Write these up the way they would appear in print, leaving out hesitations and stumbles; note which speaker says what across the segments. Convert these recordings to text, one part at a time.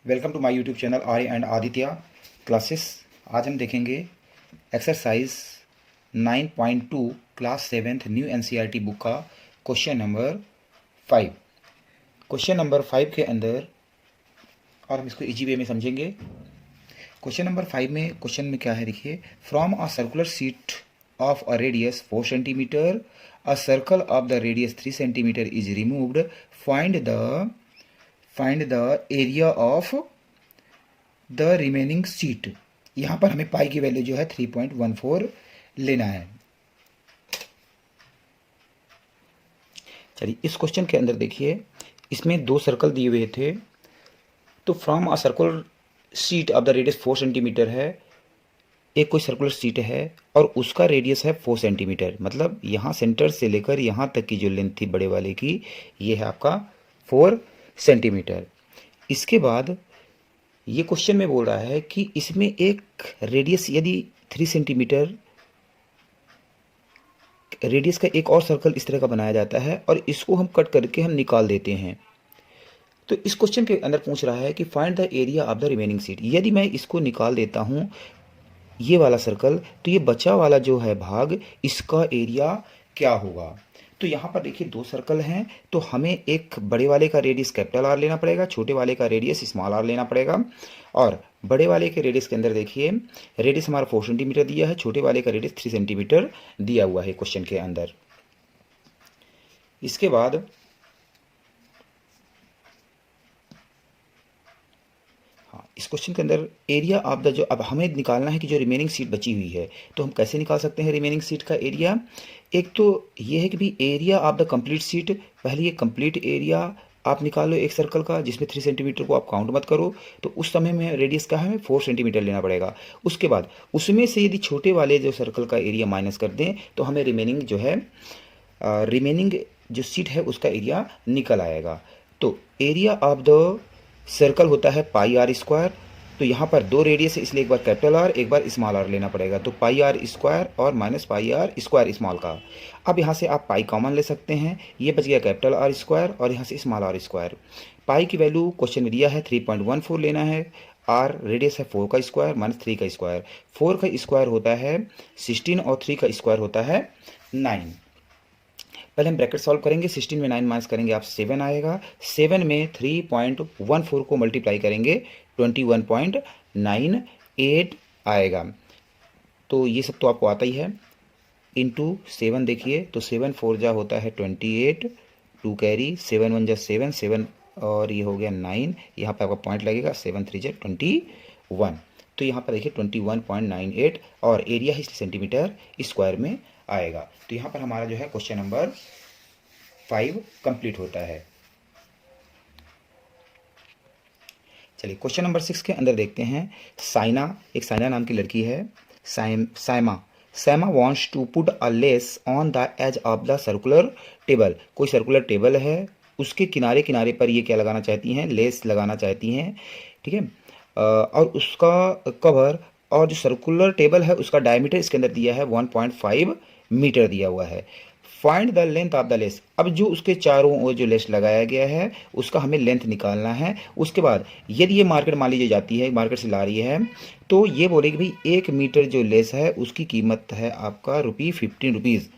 Speaker 1: Welcome to my YouTube channel Arya and Aditya classes. आज हम देखेंगे exercise 9.2 class 7th new NCERT book का question number 5। Question number 5 के अंदर, और हम इसको इजी वे में समझेंगे। क्वेश्चन नंबर 5 में क्वेश्चन में क्या है, देखिए। From a circular sheet of a radius 4 centimetre a circle of the radius 3 centimetre is removed. Find the area of the remaining seat. यहाँ पर हमें पाई की वैल्यू जो है 3.14 लेना है। चलिए, इस क्वेश्चन के अंदर देखिए, इसमें दो सर्कल दिए हुए थे। तो from a circular sheet of the radius 4 centimetre है। एक कोई सर्कुलर शीट है और उसका रेडियस है 4 सेंटीमीटर, मतलब यहाँ सेंटर से लेकर यहाँ तक की जो लेंथ थी बड़े वाले की, ये है आपका 4 सेंटीमीटर। इसके बाद ये क्वेश्चन में बोल रहा है कि इसमें एक रेडियस, यदि 3 सेंटीमीटर रेडियस का एक और सर्कल इस तरह का बनाया जाता है और इसको हम कट करके हम निकाल देते हैं। तो इस क्वेश्चन के अंदर पूछ रहा है कि find the area of the remaining seat. यदि मैं इसको निकाल देता हूँ, ये वाला सर्कल, तो ये बचा वाला जो है भाग, इसका एरिया क्या होगा। तो यहाँ पर देखिए दो सर्कल हैं, तो हमें एक बड़े वाले का रेडियस कैपिटल आर लेना पड़ेगा, छोटे वाले का रेडियस स्मॉल आर लेना पड़ेगा। और बड़े वाले के रेडियस के अंदर देखिए, रेडियस हमारा 4 सेंटीमीटर दिया है, छोटे वाले का रेडियस 3 सेंटीमीटर दिया हुआ है क्वेश्चन के अंदर। इसके बाद इस क्वेश्चन के अंदर एरिया ऑफ द, जो अब हमें निकालना है कि जो रिमेनिंग सीट बची हुई है, तो हम कैसे निकाल सकते हैं रिमेनिंग सीट का एरिया। एक तो ये है कि भी area of the complete seat, पहले ये कंप्लीट एरिया आप निकालो एक सर्कल का जिसमें 3 सेंटीमीटर को आप काउंट मत करो। तो उस समय में रेडियस का हमें 4 सेंटीमीटर लेना पड़ेगा। उसके बाद उसमें से यदि छोटे वाले जो सर्कल का एरिया माइनस कर दें तो हमें रिमेनिंग जो है, रिमेनिंग जो सीट है उसका एरिया निकल आएगा। तो एरिया ऑफ द सर्कल होता है पाई आर स्क्वायर। तो यहाँ पर दो रेडियस है, इसलिए एक बार कैपिटल आर एक बार स्मॉल आर लेना पड़ेगा। तो पाई आर स्क्वायर और minus pi R square small का। अब यहाँ से आप पाई कॉमन ले सकते हैं, ये बच गया कैपिटल आर स्क्वायर और यहाँ से स्मॉल आर स्क्वायर। पाई की वैल्यू क्वेश्चन में दिया है 3.14 लेना है। आर रेडियस है 4 का स्क्वायर माइनस 3 का स्क्वायर। 4 का स्क्वायर होता है 16 और 3 का स्क्वायर होता है 9। पहले हम ब्रैकेट सॉल्व करेंगे। 16 में 9 माइनस करेंगे आप 7 आएगा। 7 में 3.14 को मल्टीप्लाई करेंगे 21.98 आएगा। तो ये सब तो आपको आता ही है। इंटू 7 देखिए, तो 7 4 जा होता है 28, 2 कैरी, 7 1 जा 7, 7 और ये हो गया 9। यहाँ पर आपका पॉइंट लगेगा, 7 3 जा 21। तो यहाँ पर देखिए 21.98 और एरिया है सेंटीमीटर स्क्वायर में आएगा। तो यहाँ पर हमारा जो है क्वेश्चन नंबर 5 कंप्लीट होता है। चलिए क्वेश्चन नंबर 6 के अंदर देखते हैं। साइना, एक साइना नाम की लड़की है, Saima wants to put a lace on the edge of the circular table. कोई सर्कुलर टेबल है, उसके किनारे किनारे पर ये क्या लगाना चाहती हैं, लेस लगाना चाहती हैं, ठीक है। और उसका कवर और जो सर्कुलर टेबल है उसका डायमीटर इसके अंदर दिया है 1.5 मीटर दिया हुआ है। Find the length of the less. अब जो उसके चारों ओर जो लेस लगाया गया है उसका हमें लेंथ निकालना है। उसके बाद यदि ये मार्केट मान लीजिए जाती है, मार्केट से ला रही है, तो ये बोलेगी भाई 1 मीटर जो लेस है उसकी कीमत है आपका ₹15।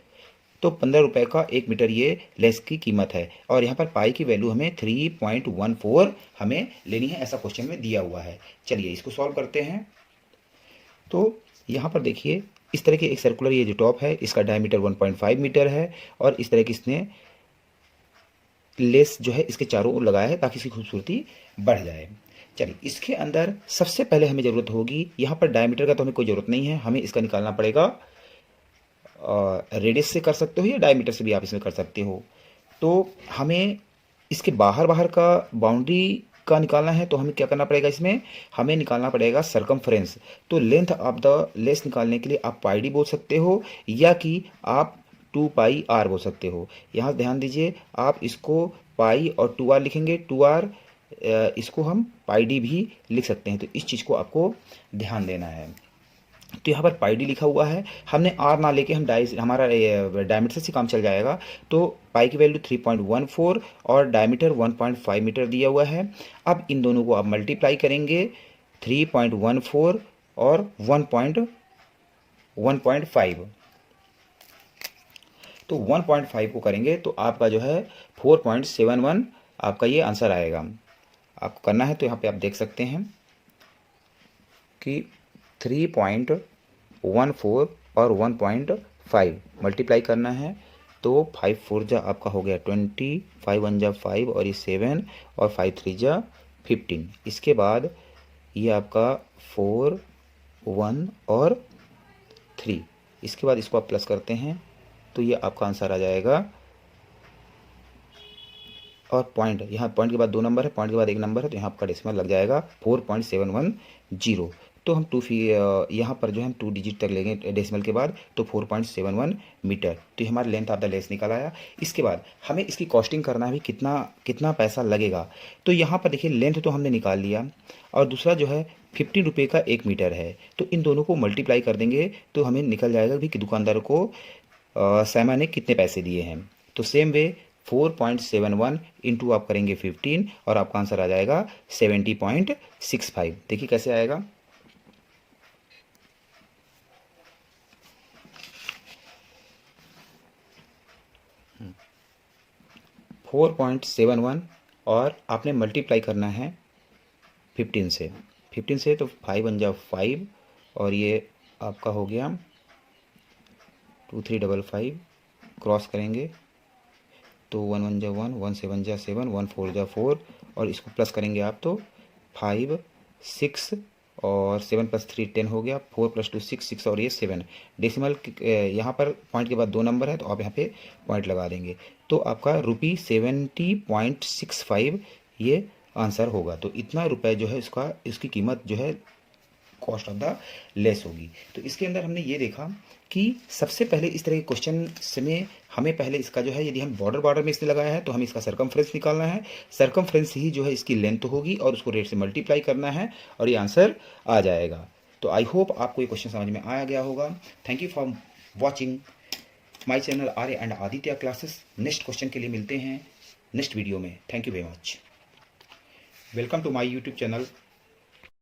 Speaker 1: तो 15 रुपये का 1 मीटर ये लेस की कीमत है। और यहाँ पर पाई की वैल्यू हमें 3.14 हमें लेनी है, ऐसा क्वेश्चन में दिया हुआ है। चलिए इसको सॉल्व करते हैं। तो यहाँ पर देखिए इस तरह के एक सर्कुलर, ये जो टॉप है इसका डायमीटर 1.5 मीटर है और इस तरह की इसने लेस जो है इसके चारों ओर लगाया है ताकि इसकी खूबसूरती बढ़ जाए। चलिए इसके अंदर सबसे पहले हमें ज़रूरत होगी, यहाँ पर डायमीटर का तो हमें कोई ज़रूरत नहीं है, हमें इसका निकालना पड़ेगा। रेडियस से कर सकते हो या डायमीटर से भी आप इसमें कर सकते हो। तो हमें इसके बाहर बाहर का बाउंड्री का निकालना है, तो हमें क्या करना पड़ेगा, इसमें हमें निकालना पड़ेगा सरकमफ्रेंस। तो लेंथ ऑफ द लेस निकालने के लिए आप पाई डी बोल सकते हो या कि आप 2 पाई आर बोल सकते हो। यहाँ ध्यान दीजिए, आप इसको पाई और 2 आर लिखेंगे, 2 आर इसको हम पाई डी भी लिख सकते हैं। तो इस चीज़ को आपको ध्यान देना है। तो यहाँ पर पाई डी लिखा हुआ है, हमने आर ना लेके हम हमारा डायमीटर से काम चल जाएगा। तो पाई की वैल्यू 3.14 और डायमीटर 1.5 मीटर दिया हुआ है। अब इन दोनों को आप मल्टीप्लाई करेंगे, 3.14 और 1.5, तो 1.5 को करेंगे तो आपका जो है 4.71 आपका ये आंसर आएगा। आपको करना है तो यहाँ पे आप देख सकते हैं कि 3.14 और 1.5 मल्टीप्लाई करना है, तो 5 4 जा आपका हो गया 20, 5 1 जा 5 और ये 7 और 5 3 जा 15। इसके बाद ये आपका 4 1 और 3, इसके बाद इसको आप प्लस करते हैं तो ये आपका आंसर आ जाएगा। और पॉइंट, यहाँ पॉइंट के बाद 2 नंबर है, पॉइंट के बाद 1 नंबर है, तो यहाँ आपका डेसिमल लग जाएगा 4.710। तो हम यहाँ पर जो है हम 2 डिजिट तक लेंगे डेसिमल के बाद, तो 4.71 मीटर। तो ये हमारा लेंथ ऑफ द लेस निकल आया। इसके बाद हमें इसकी कॉस्टिंग करना है भी कितना पैसा लगेगा। तो यहाँ पर देखिए लेंथ तो हमने निकाल लिया, और दूसरा जो है 15 रुपये का 1 मीटर है। तो इन दोनों को मल्टीप्लाई कर देंगे तो हमें निकल जाएगा भी कि दुकानदार को सैमा ने कितने पैसे दिए हैं। तो सेम वे 4.71 इंटू आप करेंगे 15 और आपका आंसर आ जाएगा 70.65। देखिए कैसे आएगा। हम्म, 4.71 और आपने मल्टीप्लाई करना है 15 से। 15 से तो 5 1 जा 5 और ये आपका हो गया 2355, क्रॉस करेंगे तो 1 1 जा 1, 1 7 जा 7, 1 4 जा 4 और इसको प्लस करेंगे आप तो 5 6 और 7 + 3 10 हो गया, 4 + 2 6, 6 और ये 7। डेसिमल यहाँ पर पॉइंट के बाद 2 नंबर है तो आप यहाँ पे पॉइंट लगा देंगे, तो आपका ₹70.65 ये आंसर होगा। तो इतना रुपए जो है इसकी कीमत जो है कॉस्ट ऑफ द लेस होगी। तो इसके अंदर हमने ये देखा कि सबसे पहले इस तरह के क्वेश्चन में हमें पहले इसका जो है, यदि हम बॉर्डर में इसने लगाया है तो हमें इसका सरकमफ्रेंस निकालना है। सरकमफ्रेंस ही जो है इसकी लेंथ होगी और उसको रेट से मल्टीप्लाई करना है और ये आंसर आ जाएगा। तो आई होप आपको ये क्वेश्चन समझ में आया गया होगा। Thank you for watching my channel Arya and Aditya classes. Next question के लिए मिलते हैं नेक्स्ट वीडियो में। Thank you very much. Welcome to my YouTube channel